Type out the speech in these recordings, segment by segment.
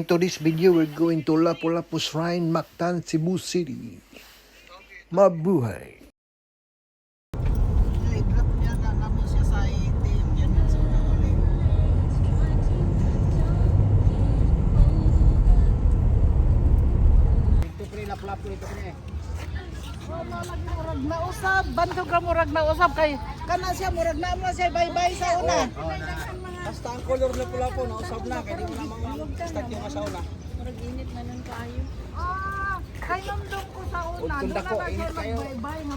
To this video, we're going to Lapu-Lapu Shrine, Mactan, Cebu City. Mabuhay! Murag na usab, banto ka murag na usab kay kana siya murag na mo siya bye-bye sa una. Basta ang color na pula po, nausap na, kaya di mo namang start yung asauna. Murag init na nun kaayo. Kay nandun ko sa una, Kung doon na dako, na siya init kayo. mag-bye-bye nga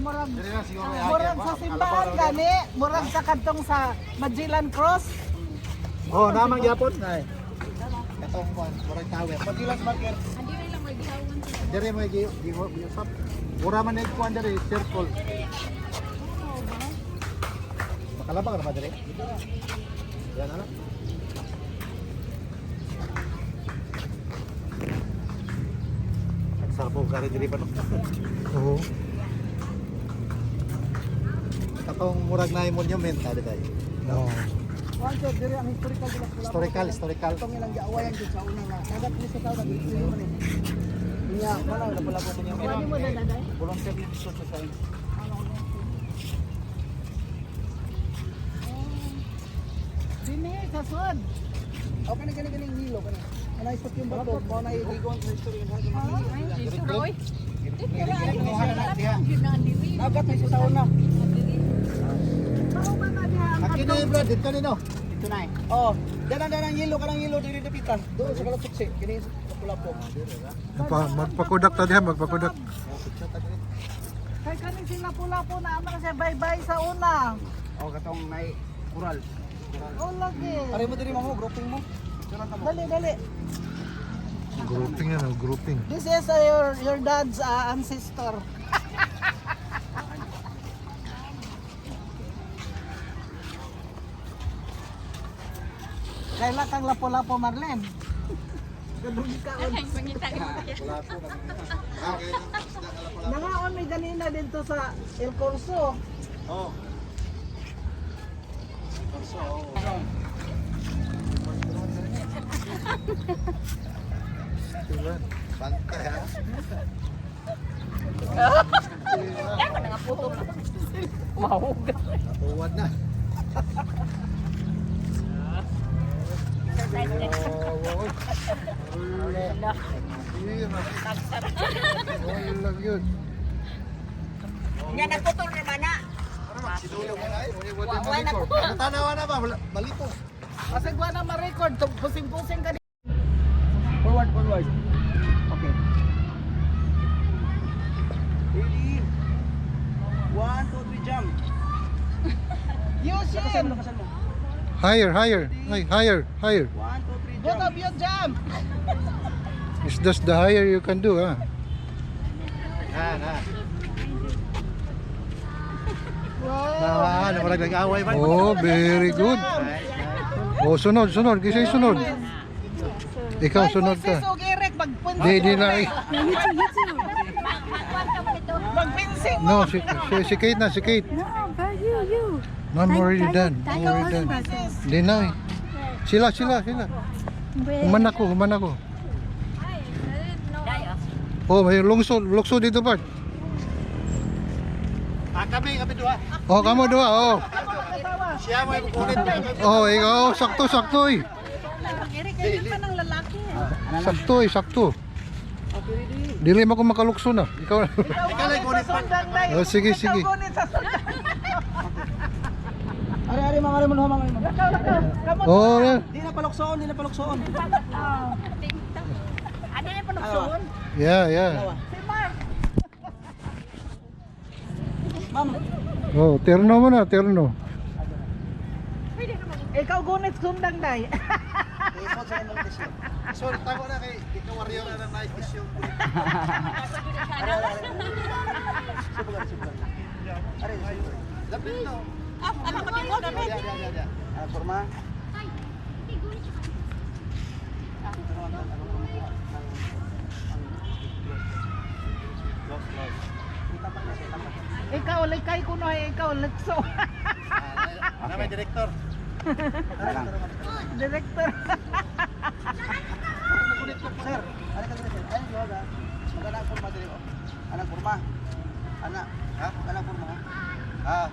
murag sa simbahan gani, murag sa kantong sa Magellan Cross. Oh, namang yapon. Ay. Katong kuan, murag tawe. Pati lang marker. Andi rin lang may gihawan sila. Dire mo giusap. Mura man ay kuan dire circle. Makalabang na ba dire? Yan na. Sarap ka rin dire pa no. Oo. Katong murag na monument ta dire. No. Kuan sir, dire ang historical Historical. Itong ilang giawayan jud sa una nga. Kagat ni sa tao na dito man. Niya, wala na pala po niya. Ano mo dadaday? Volunteer dito sa sign. Dini sa sud. O kani hilo kani. Ana isot yung bato, mo na igon sa history ng Ay, dito roy. Kinuha na na diha. Yun na andi rin. Kagat ni sa una. Mao ba na diha ang Aki na yung brad, dito nino. Dito na eh. Oh, kanang yelo diri dapitan. Doon sa kalaputsi, kini sa pula-po. Magpakudak ta diha, magpakudak. Kay kaning sila pula-po na amana siya bye-bye sa una. O katong may kural. Oh lagi. Pare mo diri mo, grouping mo. Dali. Grouping yan, grouping. This is your dad's ancestor. Kailan kang lapo-lapo Marlene? Gadong kaon. Ay, pangita ka. Nangaon may ganina dito sa El Corso. Oh. Bantay ha. Kaya ko na nga puto. Mahuga. Tuwad na. Lang yun. Yan ang putol na ba na? Sidulog na ay. Wala na po. Tanawa na ba? Balito. Kasi gwa na ma-record, pusing-pusing ka din. Forward. Okay. Ready? 1, 2, 3, jump. Yushin! Higher. Ay, higher. 1, 2, 3, Both jump. of you jump! It's just the higher you can do, ha? Na. Wow! Namarag nag-away ba? Oh, very good. Oh, sunod. Kisay sunod. Ikaw, sunod ka. Moises o Eric, magpinsing. Di na. Magpinsing mo! No, si Kate na, si Kate. No, but you. No, I'm already done. Di na eh. Sila. Human ako. Oh, may lukso dito, Bart. Kami dua. Oh, kamu dua, oh. Siya mo yung kukulit. Oh, ikaw, sakto eh. Eric, kailan pa ng lalaki? Sakto. Dili mo ko makalukso na. Ikaw na. Ikaw lang kukulit pa. Oh, sige. Ikaw gunit sa sundan. Ari, mamari mo. Kamot Oh, yeah. Di na paluksoon. Ano yung panuksoon? Yeah. Si Mark. Oh, terno mo na, terno. Ikaw gunit sundang day. Sorry, tago na kay ikaw warrior na ng night is yung kulit. Ari, lapit no. Ano ko din mo dapat? Ya. Forma. Ikaw, likay ko na ikaw, lukso. Ano may director? Director. Sir, ano ka sir? Ayun di ba? Magana forma diri oh. Anak forma. Anak, ha? Anak forma ha? Ah.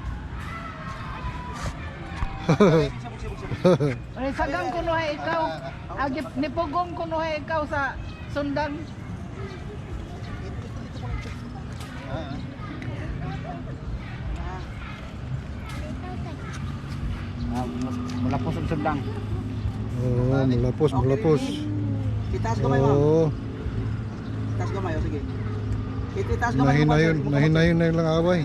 Ay sagang kuno hay ikaw. Agip ni pugong kuno hay ikaw sa sundan. Malapos ang sundang. Oh, malapos, malapos. Itaas gamay mo. Oh, Itaas gamay oh sige. Itaas gamay mo. nahinayon na lang away.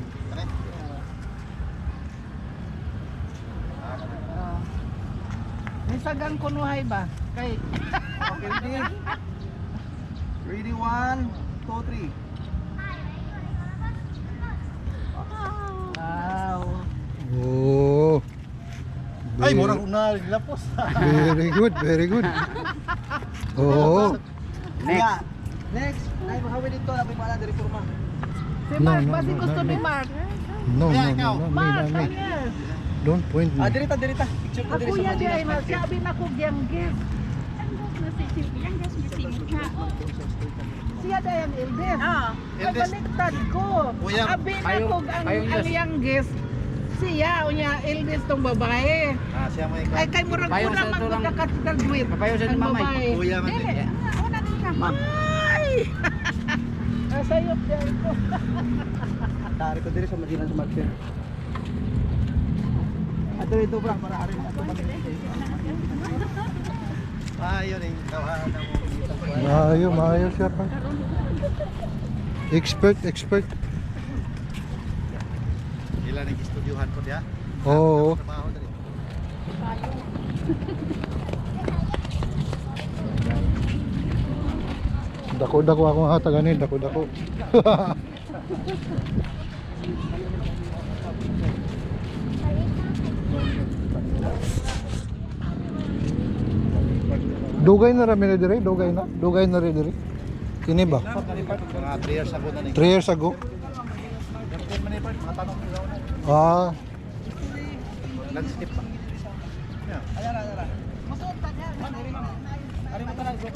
Ni sagang kuno hay ba? Kay Okay, ready? Ready, 1, 2, 3. wow. Oh. Ay, murang una lapos. Very good, very good. Oh. Next. Next. Nay mahawi dito na pala diri forma. Si No, Mark, no, basi no, gusto no, ni no. Mark. No, Kaya no, ikaw. no, no, Mark, me. yes. Don't point me. Dirita. Picture ko diri Ako sa yan di ay Madinas. sabi na ko gyang gift. Siya dayang eldest. Ay baliktad ko. Kuya, Abi na ko ang youngest. Siya unya eldest tong babae. Ah, siya may Ay kay murag kurang mag-graduate. Papayo sa ang babae. Kuya man. Dili. Una din ka. Ay! Nasayop dyan ko. Dari ko diri sa Madinas sa Market. Ato ito bra para arin ato Ayo ning tawanan mo. Maayo siya pa. Expert. Ila ning istudyohan ko dia. Oo. Trabaho diri. Dako akong hataganin, dako. Dugay na rami na dire, dugay na rin dire. Kini ba? Mga 3 years ago na ni. 3 years ago. Mga tanong ko na. Ah, Nag-skip pa. Ayara. Masuot pa niya. Ari mo tanang go.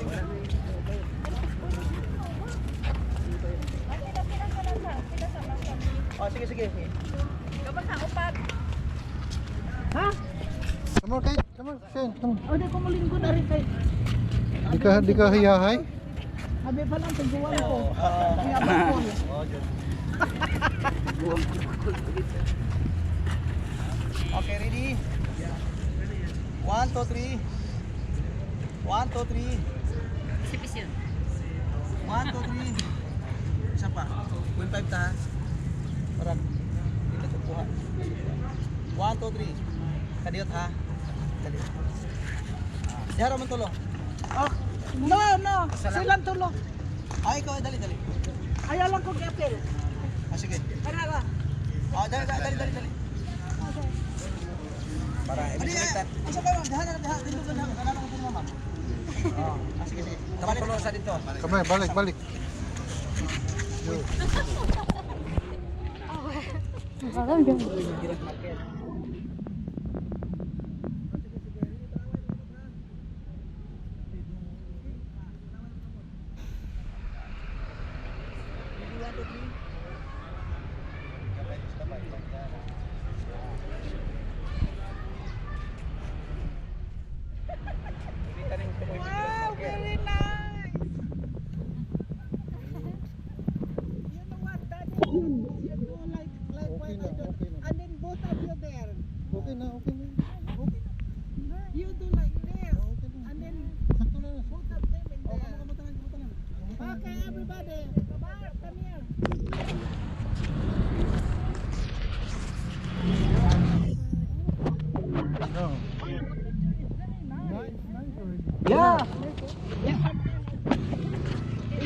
Oh, sige. Kapag sa upat. Ha? come on, Kate. Come on, Shane, come on. O di ko muling ko na rin kay. Di ka hiyahay? Abi pa lang tiguan ko. Kaya ba ko? Oh, good. Okay, ready? 1, 2, 3. 1, 2, 3. Sipis yun. 1, 2, 3. Isa pa. 0.5 ta ha. Para dito ko kuha. 1, 2, 3. Kadiyot ha. Kadiyot. Diara man tulo. Oh, no. Silang tulo. Ay, ikaw, dali. Ayaw lang ko gapil. Ah, sige. Kanara. Oh, dali. Para ibigay. Asa ba? Dahan. Dito ka na. Kanana ko po mama. Oh, sige. Balik ko sa dito. Kamay, balik. Wow, very nice. You know what, Daddy? You do like what I do. And then both of you there. Okay na. You do like this. And then both of them in there. Okay, everybody. Come here. Yeah. You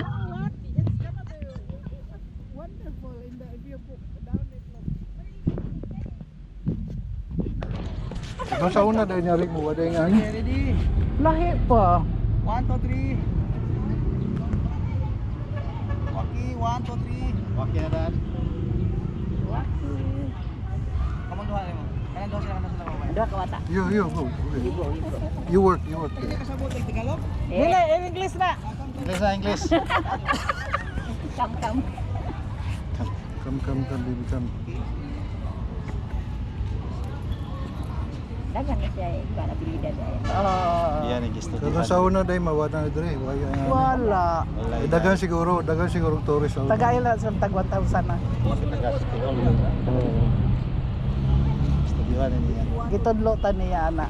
know what? It's gonna be wonderful in the if you put down it like. Ikaw sa una dahil nyari mo, wala yung angin. Okay, ready? Lahi pa. 1, 2, 3. Okay, 1, 2, 3. Okay na dad. Kamang duha mo. Kanang duha sila. Dua ka wata. You go. Okay. You work. Hindi ka sabot ng Tagalog? Dili, in English na. English. Kam. Come, baby, come. Dagan na siya eh. Para pilida dahil. Yan ang gusto. Kaya sa una day mawala na dire. Wala. Dagan siguro tourist. Tagaila sa tag 1,000 na. Studyuhan niya. Gitudlotan niya ana.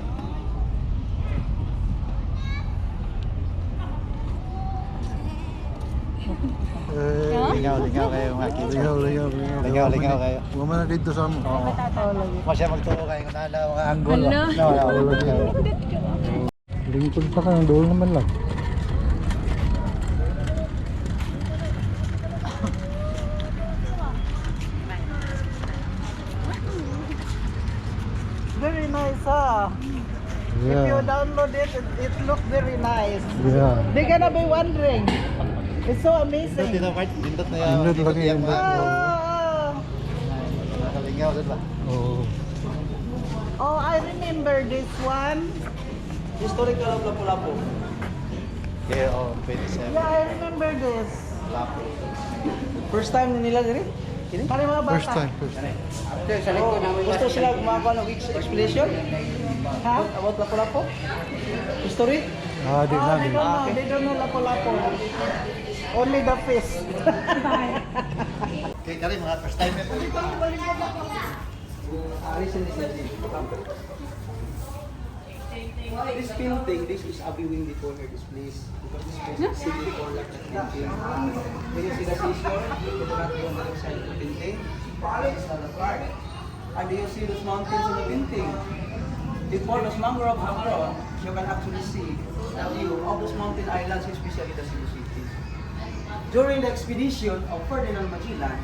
Lingaw kayo mga kids. Lingaw kayo. Wala na dito sa mo. Masya magturo kayo kung nala mga anggol. Lingkod pa ka ng doon naman lang. Very nice If you download it, it looks very nice. Yeah. They're gonna be wondering. It's so amazing. Lindot na yan. Lindot lagi yan. Nakalingaw doon ba? Oh. Oh, I remember this one. Historical of Lapu-Lapu. Okay, 27. Yeah, I remember this. Lapu. First time nila diri? Para mga bata. First time. Gusto sila gumagawa ng explanation? Ha? About Lapu-Lapu? History? Ah, di na. They don't know lapo-lapo. Only the fish. Okay, kari mga first time ito. This building, this is a viewing before here, this place. Because this place is seen before like that building. When you see the seashore, you cannot go on the other side of the building. It's not a park. And do you see those mountains in the building? Before those mangroves have grown, you can actually see the view of those mountain islands, especially the Cebu City. During the expedition of Ferdinand Magellan,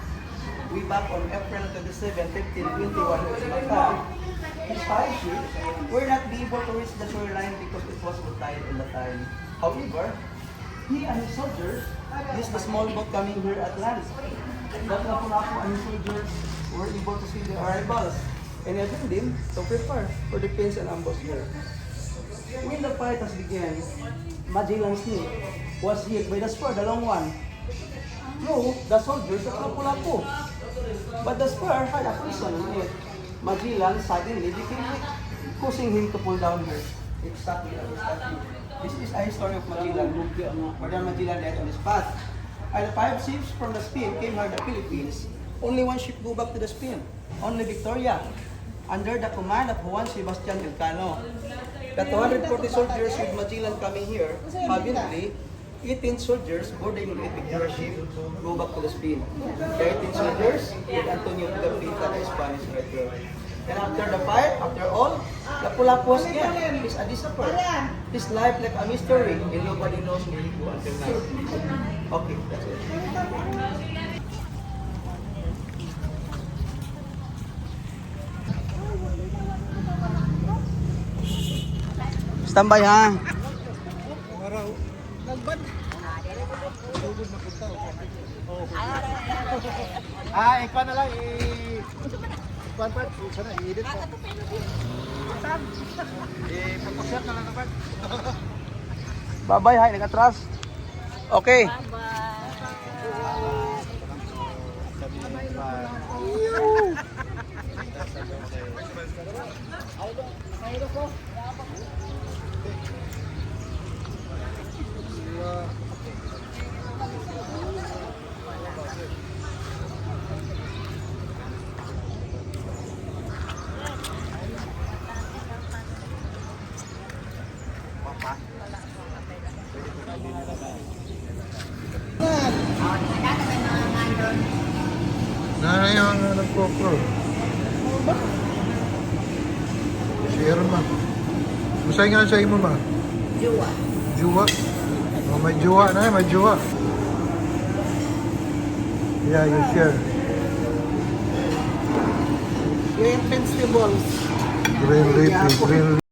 way back on April 27, 1521, his 5 ships were not be able to reach the shoreline because it was low tide all the time. However, he and his soldiers used the small boat coming here at land. That Lapu-Lapu and his soldiers were able to see the arrivals and enabled them to prepare for defense and ambush here. When the fight has begun, Magellan's ship was hit by the spur, the long one. No, the soldiers at Lapu-Lapu. But the spur had a prison in it. Magellan suddenly became weak, causing him to pull down her. Exactly. This is a history of Magellan, where Magellan died on his path. And the 5 ships from the Spain came here to the Philippines. Only 1 ship go back to the Spain, only Victoria, under the command of Juan Sebastian Elcano. The 240 soldiers with Magellan coming here, obviously, 18 soldiers boarding the Victoria ship go back to the Spain. The 18 soldiers with Antonio Pigafetta, the Spanish right there. And after the fight, after all, Lapu-Lapu again is a disappear. His life like a mystery and nobody knows where he go until now. Okay, that's it. Standby ha. Ikaw na lang Kuan part, sana i-edit ko. Pag-shot na lang na part. Bye-bye, hi, nag-atras. Okay. Nanay yung nagpo-pro. Si Irma. Masay nga sa imo ba? Juwa. Juwa? Oh, may juwa na, may juwa. Yeah, you share. Yung vegetables. Green leafy, green leafy.